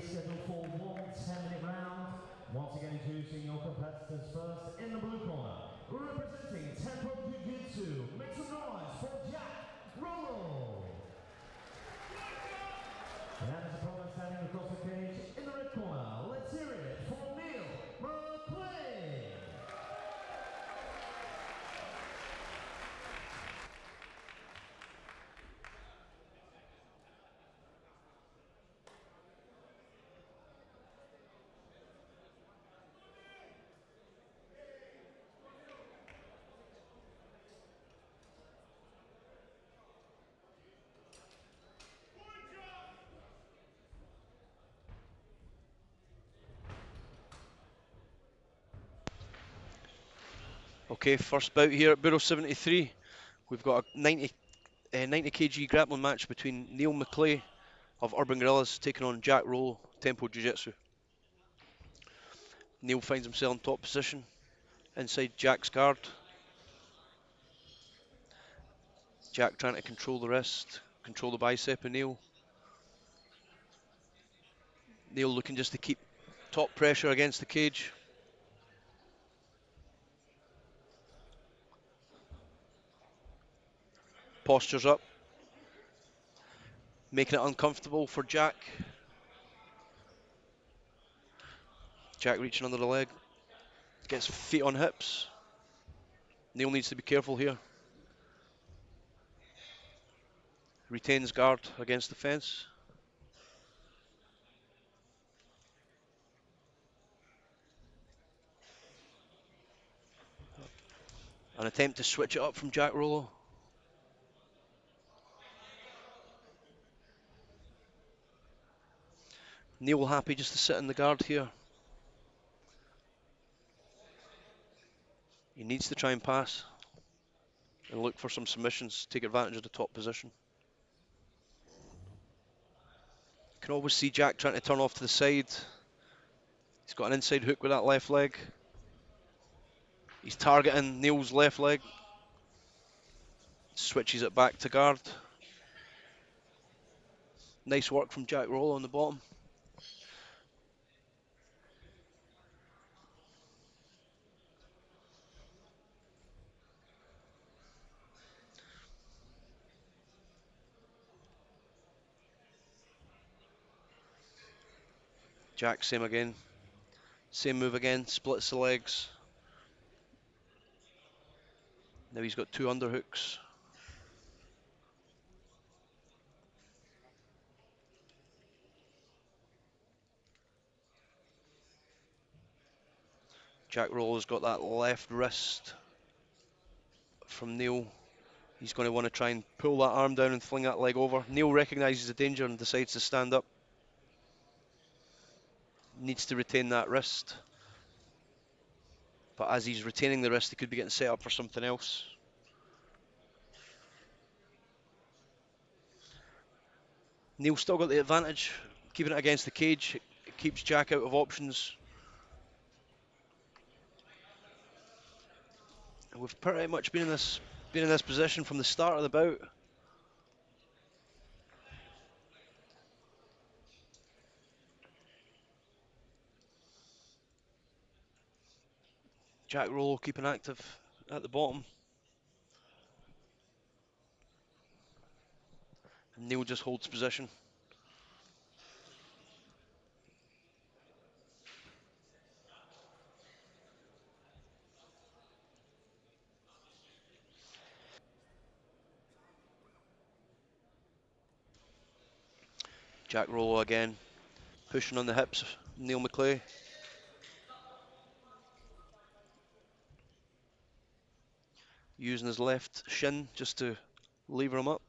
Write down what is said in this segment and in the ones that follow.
scheduled for one 10-minute round. Once again introducing your competitors first in the blue corner. Representing Tempo Jiu-Jitsu, make some noise for Jack Rollo. And his opponent standing across the cage in the red corner. Let's hear it for McLay. Okay, first bout here at Budo 73. We've got a 90 kg grappling match between Neil McLay of Urban Guerrillas taking on Jack Rollo, Tempo Jiu-Jitsu. Neil finds himself in top position inside Jack's guard. Jack trying to control the wrist, control the bicep of Neil. Neil looking just to keep top pressure against the cage. Postures up, making it uncomfortable for Jack. Jack reaching under the leg, gets feet on hips. Neil needs to be careful here. Retains guard against the fence. An attempt to switch it up from Jack Rollo. Neil happy just to sit in the guard here. He needs to try and pass and look for some submissions, take advantage of the top position. You can always see Jack trying to turn off to the side. He's got an inside hook with that left leg. He's targeting Neil's left leg. Switches it back to guard. Nice work from Jack Rollo on the bottom. Jack, same again. Same move again, splits the legs. Now he's got two underhooks. Jack Rollo's got that left wrist from Neil. He's going to want to try and pull that arm down and fling that leg over. Neil recognises the danger and decides to stand up. Needs to retain that wrist. But as he's retaining the wrist, he could be getting set up for something else. Neil's still got the advantage, keeping it against the cage. It keeps Jack out of options. And we've pretty much been in this position from the start of the bout. Jack Rollo keeping active at the bottom. And Neil just holds position. Jack Rollo again, pushing on the hips, Neil McLay. Using his left shin just to lever him up.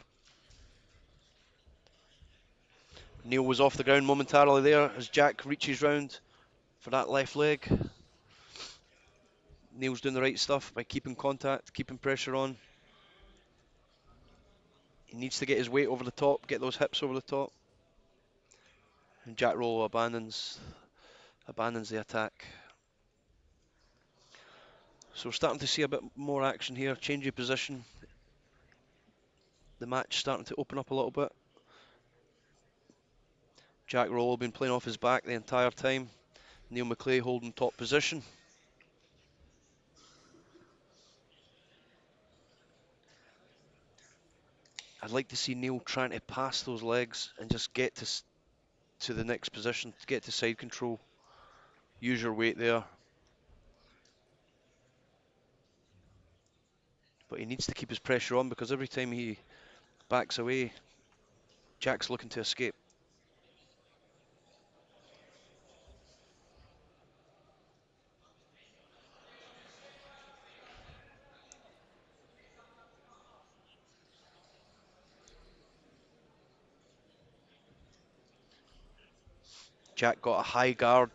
Neil was off the ground momentarily there as Jack reaches round for that left leg. Neil's doing the right stuff by keeping contact, keeping pressure on. He needs to get his weight over the top, get those hips over the top. And Jack Rollo abandons the attack. So we're starting to see a bit more action here, change of position. The match starting to open up a little bit. Jack Rollo been playing off his back the entire time. Neil McLay holding top position. I'd like to see Neil trying to pass those legs and just get to the next position, to get to side control. Use your weight there. But he needs to keep his pressure on, because every time he backs away, Jack's looking to escape. Jack got a high guard.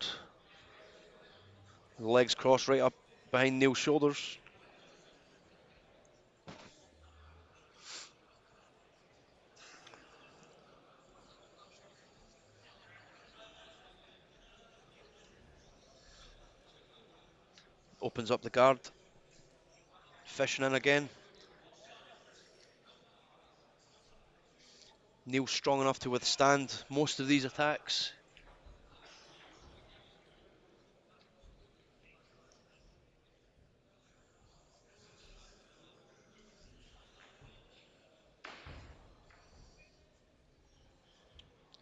The legs crossed right up behind Neil's shoulders. Opens up the guard. Fishing in again. Neil's strong enough to withstand most of these attacks.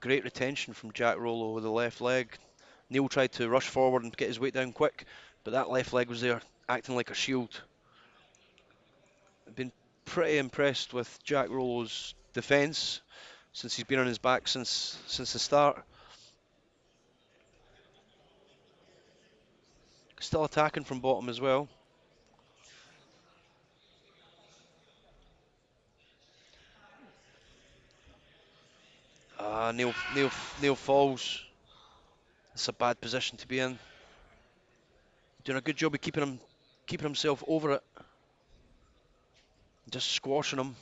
Great retention from Jack Rollo with the left leg. Neil tried to rush forward and get his weight down quick, but that left leg was there acting like a shield. I've been pretty impressed with Jack Rollo's defence since he's been on his back since the start. Still attacking from bottom as well. Neil falls. It's a bad position to be in. Doing a good job of keeping himself over it. Just squashing him.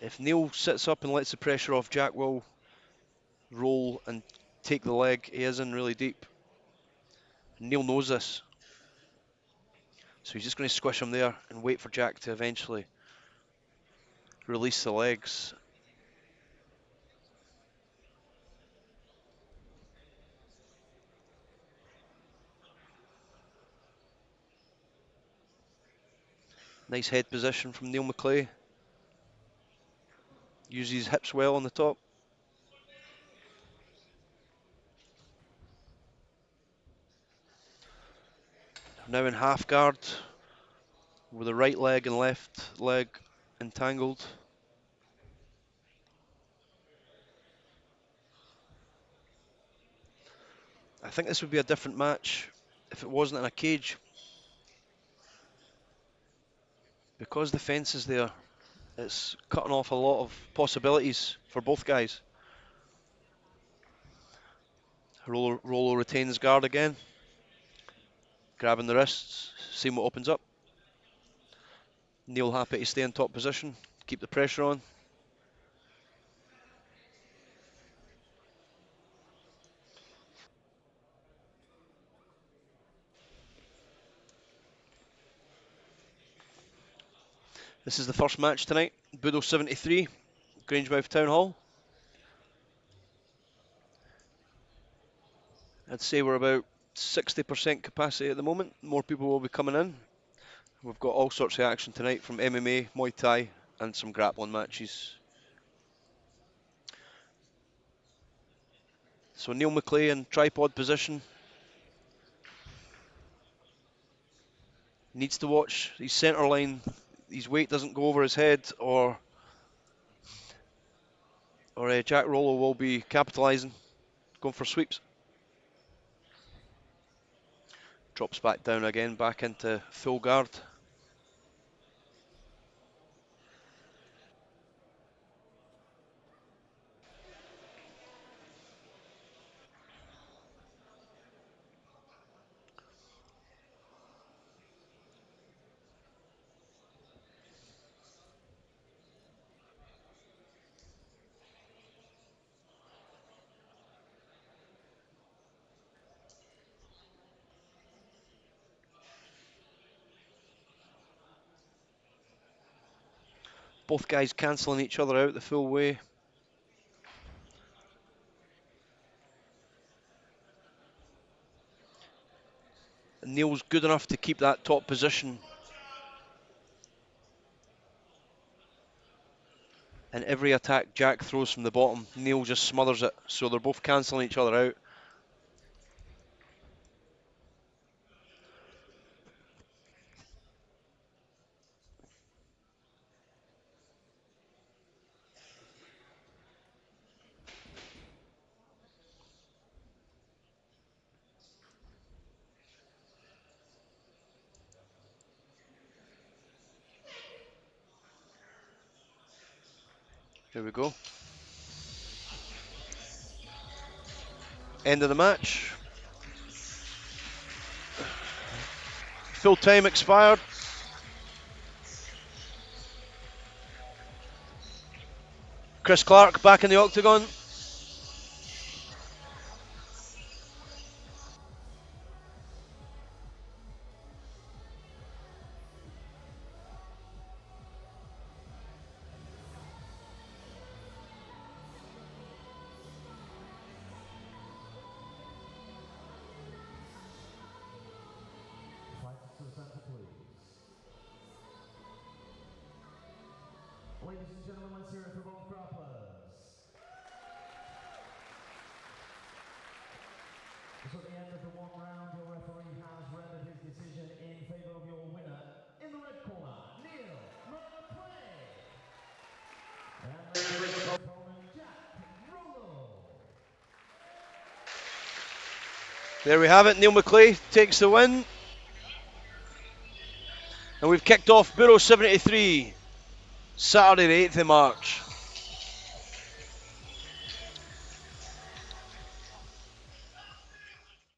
If Neil sits up and lets the pressure off, Jack will roll and take the leg. He is in really deep. Neil knows this. So he's just going to squish him there and wait for Jack to eventually release the legs. Nice head position from Neil McLay. Uses his hips well on the top. Now in half guard with the right leg and left leg entangled. I think this would be a different match if it wasn't in a cage. Because the fence is there, it's cutting off a lot of possibilities for both guys. Rollo retains guard again. Grabbing the wrists, seeing what opens up. Neil happy to stay in top position, keep the pressure on. This is the first match tonight. Budo 73, Grangemouth Town Hall. I'd say we're about 60% capacity at the moment. More people will be coming in. We've got all sorts of action tonight, from MMA, Muay Thai, and some grappling matches. So Neil McLay in tripod position. Needs to watch his centre line. His weight doesn't go over his head, or Jack Rollo will be capitalising, going for sweeps. Drops back down again, back into full guard. Both guys cancelling each other out the full way. And Neil's good enough to keep that top position. And every attack Jack throws from the bottom, Neil just smothers it. So they're both cancelling each other out. Here we go. End of the match. Full time expired. Chris Clark back in the octagon. Ladies and gentlemen, let's hear it for both grapplers. So at the end of the one round, your referee has rendered his decision in favour of your winner. In the red corner, Neil McLay. And the opponent, Jack Rollo. There we have it. Neil McLay takes the win. And we've kicked off Budo 73, Saturday the 8th of March.